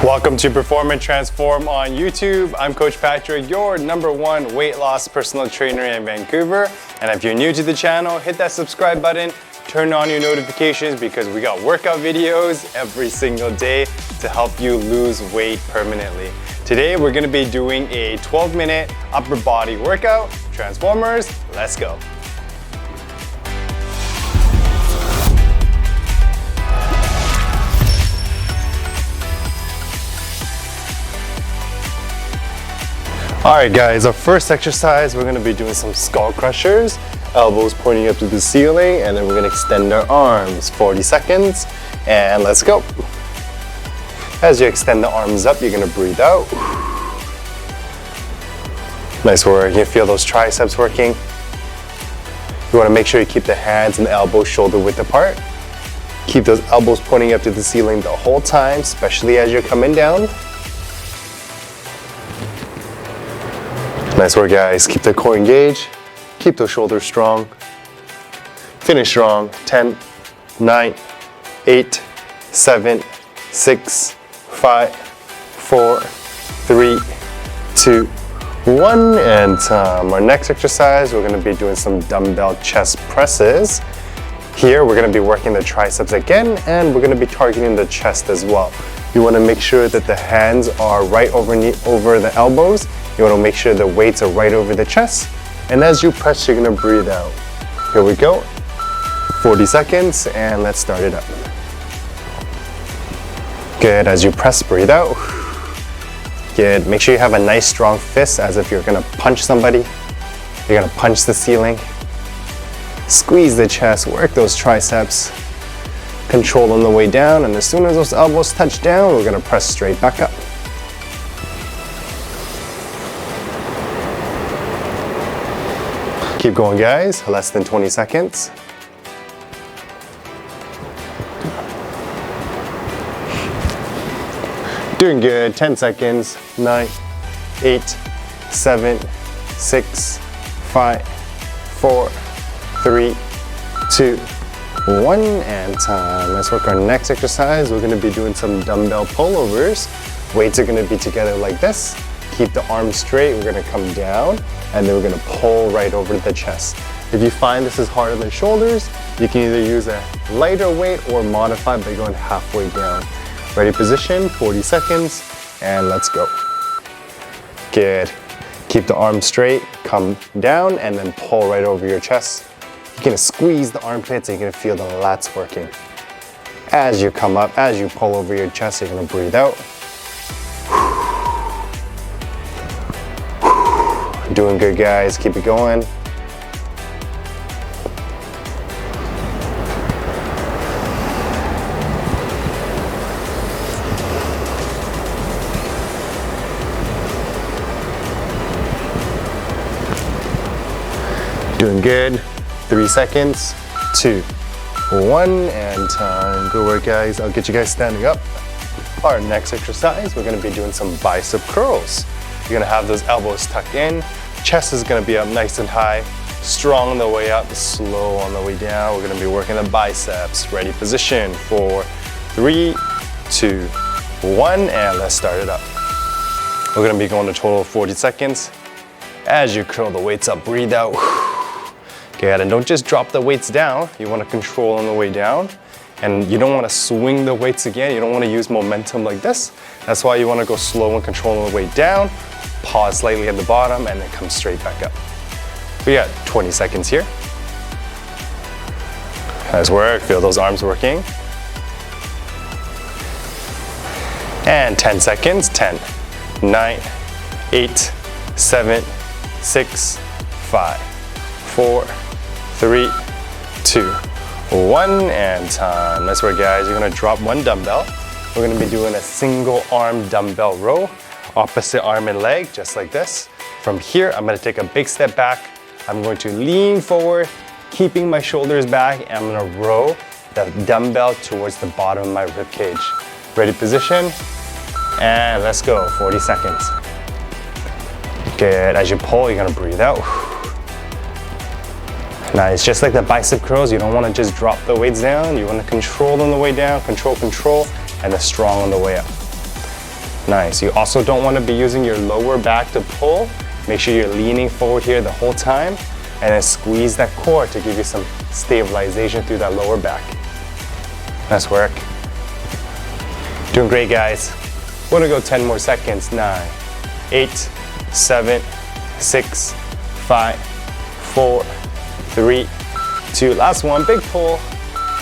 Welcome to Perform and Transform on YouTube. I'm Coach Patrick, your #1 weight loss personal trainer in Vancouver. And if you're new to the channel, hit that subscribe button, turn on your notifications because we got workout videos every single day to help you lose weight permanently. Today, we're gonna be doing a 12-minute upper body workout. Transformers, let's go. Alright guys, our first exercise, we're going to be doing some skull crushers, elbows pointing up to the ceiling, and then we're going to extend our arms, 40 seconds, and let's go. As you extend the arms up, you're going to breathe out. Nice work, you can feel those triceps working. You want to make sure you keep the hands and the elbows shoulder width apart. Keep those elbows pointing up to the ceiling the whole time, especially as you're coming down. Nice work guys, keep the core engaged, keep those shoulders strong. Finish strong, 10, 9, 8, 7, 6, 5, 4, 3, 2, 1, and our next exercise, we're gonna be doing some dumbbell chest presses. Here, we're gonna be working the triceps again, and we're gonna be targeting the chest as well. You wanna make sure that the hands are right over the elbows. You want to make sure the weights are right over the chest. And as you press, you're going to breathe out. Here we go. 40 seconds, and let's start it up. Good. As you press, breathe out. Good. Make sure you have a nice strong fist as if you're going to punch somebody. You're going to punch the ceiling. Squeeze the chest, work those triceps. Control on the way down, and as soon as those elbows touch down, we're going to press straight back up. Keep going guys, less than 20 seconds. Doing good, 10 seconds, 9, 8, 7, 6, 5, 4, 3, 2, 1, and time. Let's work our next exercise. We're gonna be doing some dumbbell pullovers. Weights are gonna be together like this. Keep the arms straight, we're gonna come down, and then we're gonna pull right over the chest. If you find this is harder than shoulders, you can either use a lighter weight or modify by going halfway down. Ready position, 40 seconds, and let's go. Good. Keep the arms straight, come down, and then pull right over your chest. You're gonna squeeze the armpits, and you're gonna feel the lats working. As you come up, as you pull over your chest, you're gonna breathe out. Doing good guys, keep it going. Doing good, 3 seconds, 2, 1, and time. Good work guys, I'll get you guys standing up. Our next exercise, we're gonna be doing some bicep curls. You're gonna have those elbows tucked in. Chest is gonna be up nice and high, strong on the way up, slow on the way down. We're gonna be working the biceps. Ready position, 4, 3, 2, 1, and let's start it up. We're gonna be going a total of 40 seconds. As you curl the weights up, breathe out. Good, and don't just drop the weights down. You wanna control on the way down. And you don't wanna swing the weights again. You don't wanna use momentum like this. That's why you wanna go slow and control on the way down. Pause slightly at the bottom and then come straight back up. We got 20 seconds here. Nice work, feel those arms working. And 10 seconds, 10, 9, 8, 7, 6, 5, 4, 3, 2, 1, and time. Nice work guys, you're gonna drop one dumbbell. We're gonna be doing a single arm dumbbell row. Opposite arm and leg, just like this. From here, I'm gonna take a big step back. I'm going to lean forward, keeping my shoulders back, and I'm gonna row the dumbbell towards the bottom of my rib cage. Ready position, and let's go, 40 seconds. Good, as you pull, you're gonna breathe out. Nice, just like the bicep curls, you don't wanna just drop the weights down, you wanna control on the way down, control, and then strong on the way up. Nice. You also don't want to be using your lower back to pull. Make sure you're leaning forward here the whole time, and then squeeze that core to give you some stabilization through that lower back. Nice work. Doing great, guys. We're gonna go 10 more seconds. 9, 8, 7, 6, 5, 4, 3, 2. Last one, big pull.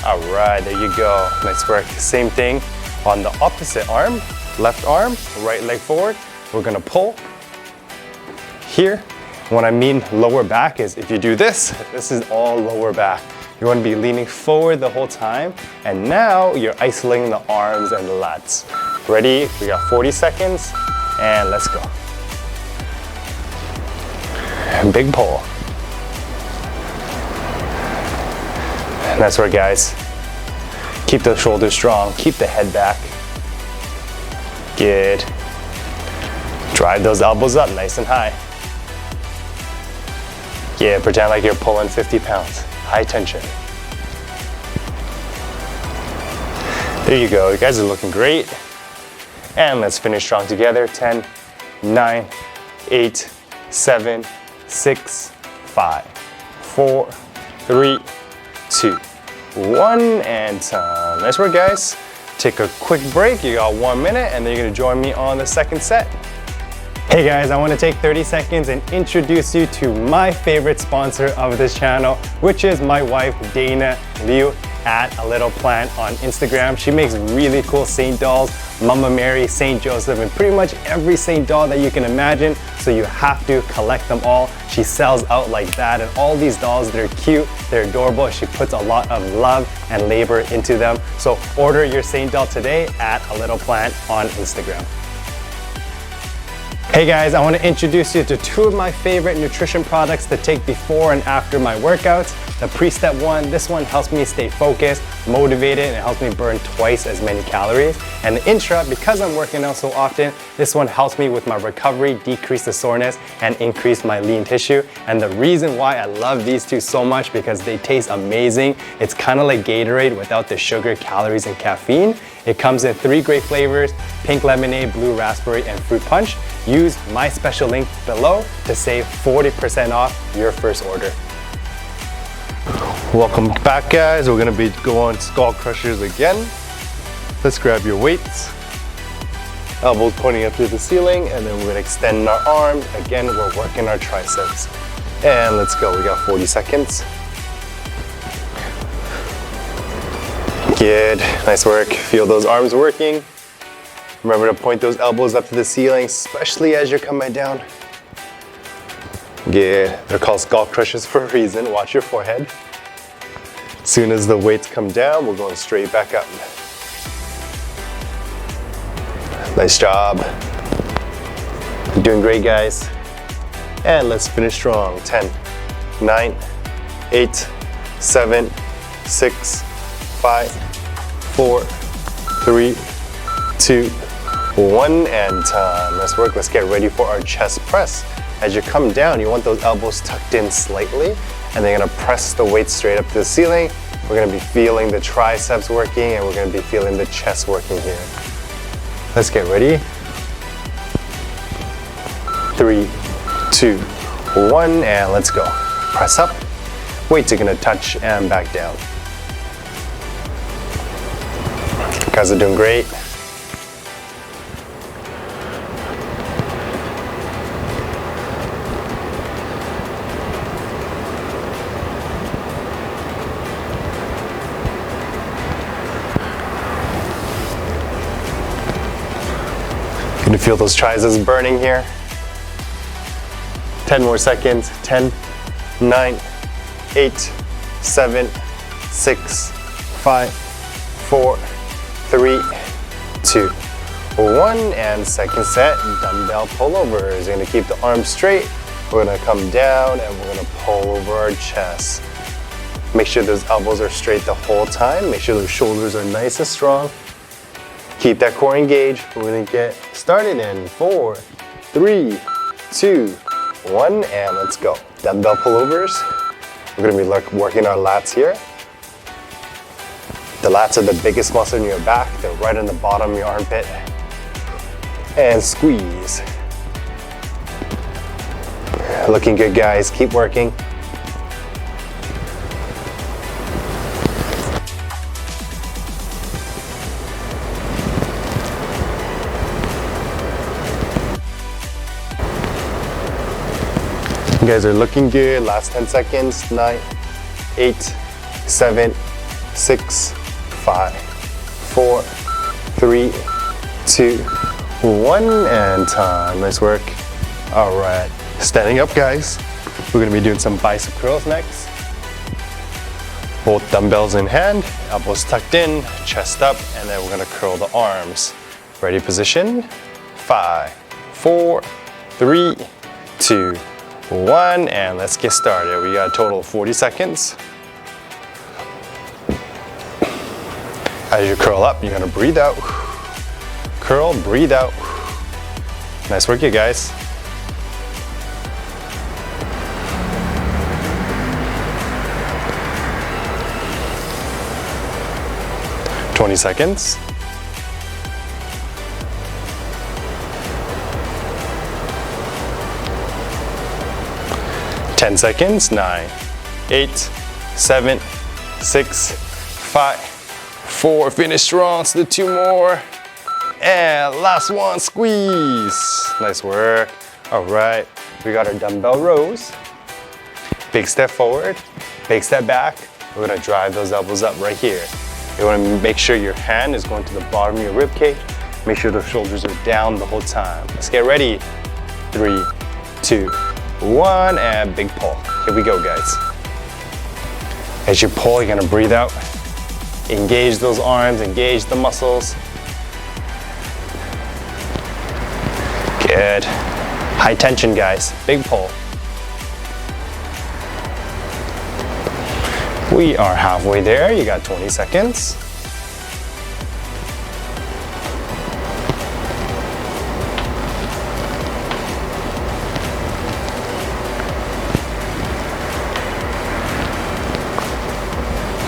All right, there you go. Nice work. Same thing on the opposite arm. Left arm, right leg forward. We're gonna pull here. When I mean lower back is if you do this, this is all lower back. You want to be leaning forward the whole time. And now you're isolating the arms and the lats. Ready? We got 40 seconds and let's go. And big pull. Nice work, guys. Keep the shoulders strong. Keep the head back. Good. Drive those elbows up nice and high. Yeah, pretend like you're pulling 50 pounds. High tension. There you go. You guys are looking great. And let's finish strong together. 10, 9, 8, 7, 6, 5, 4, 3, 2, 1, and time. Nice work, guys. Take a quick break. You got 1 minute, and then you're gonna join me on the second set. Hey guys, I want to take 30 seconds and introduce you to my favorite sponsor of this channel, which is my wife, Dana Liu, at A Little Plant on Instagram. She makes really cool saint dolls, Mama Mary, Saint Joseph, and pretty much every saint doll that you can imagine, so you have to collect them all. She sells out like that, and all these dolls, they're cute, they're adorable. She puts a lot of love and labor into them. So order your saint doll today at A Little Plant on Instagram. Hey guys, I want to introduce you to 2 of my favorite nutrition products to take before and after my workouts. The Pre-Step one, this one helps me stay focused, motivated, and it helps me burn twice as many calories. And the Intra, because I'm working out so often, this one helps me with my recovery, decrease the soreness, and increase my lean tissue. And the reason why I love these 2 so much, because they taste amazing. It's kind of like Gatorade without the sugar, calories, and caffeine. It comes in 3 great flavors: pink lemonade, blue raspberry, and fruit punch. Use my special link below to save 40% off your first order. Welcome back, guys. We're gonna be going skull crushers again. Let's grab your weights. Elbows pointing up to the ceiling, and then we're gonna extend our arms. Again, we're working our triceps. And let's go, we got 40 seconds. Good, nice work. Feel those arms working. Remember to point those elbows up to the ceiling, especially as you're coming down. Good, they're called skull crushers for a reason. Watch your forehead. As soon as the weights come down, we're going straight back up. Nice job. You're doing great, guys. And let's finish strong. 10, 9, 8, 7, 6, 5, 4, 3, 2, 1, and time. Let's work. Let's get ready for our chest press. As you come down, you want those elbows tucked in slightly, and then you're gonna press the weight straight up to the ceiling. We're gonna be feeling the triceps working, and we're gonna be feeling the chest working here. Let's get ready. 3, 2, 1, and let's go. Press up. Weights are gonna touch and back down. You guys are doing great. You can feel those triceps burning here. 10 more seconds. 10, 9, 8, 7, 6, 5, 4, 3, 2, 1, and second set, dumbbell pullovers. You're gonna keep the arms straight. We're gonna come down and we're gonna pull over our chest. Make sure those elbows are straight the whole time. Make sure those shoulders are nice and strong. Keep that core engaged. We're gonna get started in 4, 3, 2, 1, and let's go. Dumbbell pullovers. We're gonna be working our lats here. The lats are the biggest muscle in your back. They're right on the bottom of your armpit. and squeeze. Looking good, guys. Keep working. You guys are looking good. Last 10 seconds. 9, 8, 7, 6, 5, 4, 3, 2, 1, and time. Nice work. All right. Standing up, guys. We're gonna be doing some bicep curls next. Both dumbbells in hand, elbows tucked in, chest up, and then we're gonna curl the arms. Ready, position. 5, 4, 3, 2, 1, and let's get started. We got a total of 40 seconds. As you curl up, you're gonna breathe out. Curl, breathe out. Nice work, you guys. Twenty seconds. 10 seconds. 9, 8, 7, 6, 5, 4. Finish strong. So 2 more. And last one, squeeze. Nice work. All right, we got our dumbbell rows. Big step forward, big step back. We're gonna drive those elbows up right here. You wanna make sure your hand is going to the bottom of your rib cage. Make sure the shoulders are down the whole time. Let's get ready. 3, 2, 1, and big pull. Here we go, guys. As you pull, you're gonna breathe out. Engage those arms, engage the muscles. Good. High tension, guys. Big pull. We are halfway there. You got 20 seconds.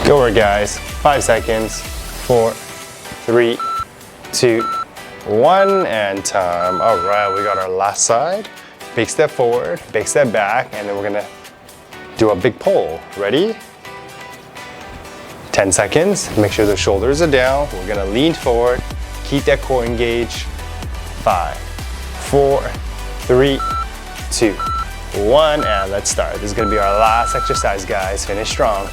Go work, guys. 5 seconds. 4, 3, 2, 1, and time. All right, we got our last side. Big step forward, big step back, and then we're gonna do a big pull. Ready? 10 seconds. Make sure the shoulders are down. We're gonna lean forward. Keep that core engaged. 5, 4, 3, 2, 1, and let's start. This is gonna be our last exercise, guys. Finish strong.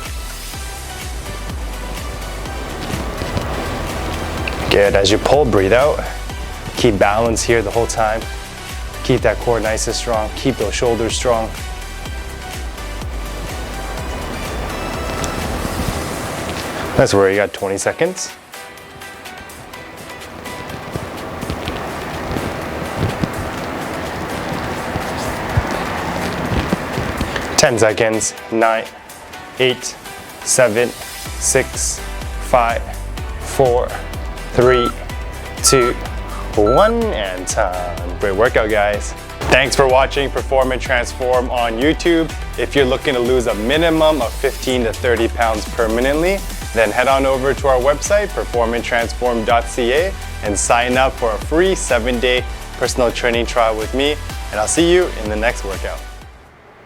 Good. As you pull, breathe out. Keep balance here the whole time. Keep that core nice and strong. Keep those shoulders strong. That's where you got 20 seconds. Ten seconds. 9, 8, 7, 6, 5, 4, 3, 2, 1, and time. Great workout, guys. Thanks for watching Perform and Transform on YouTube. If you're looking to lose a minimum of 15 to 30 pounds permanently, then head on over to our website, performandtransform.ca, and sign up for a free 7-day personal training trial with me, and I'll see you in the next workout.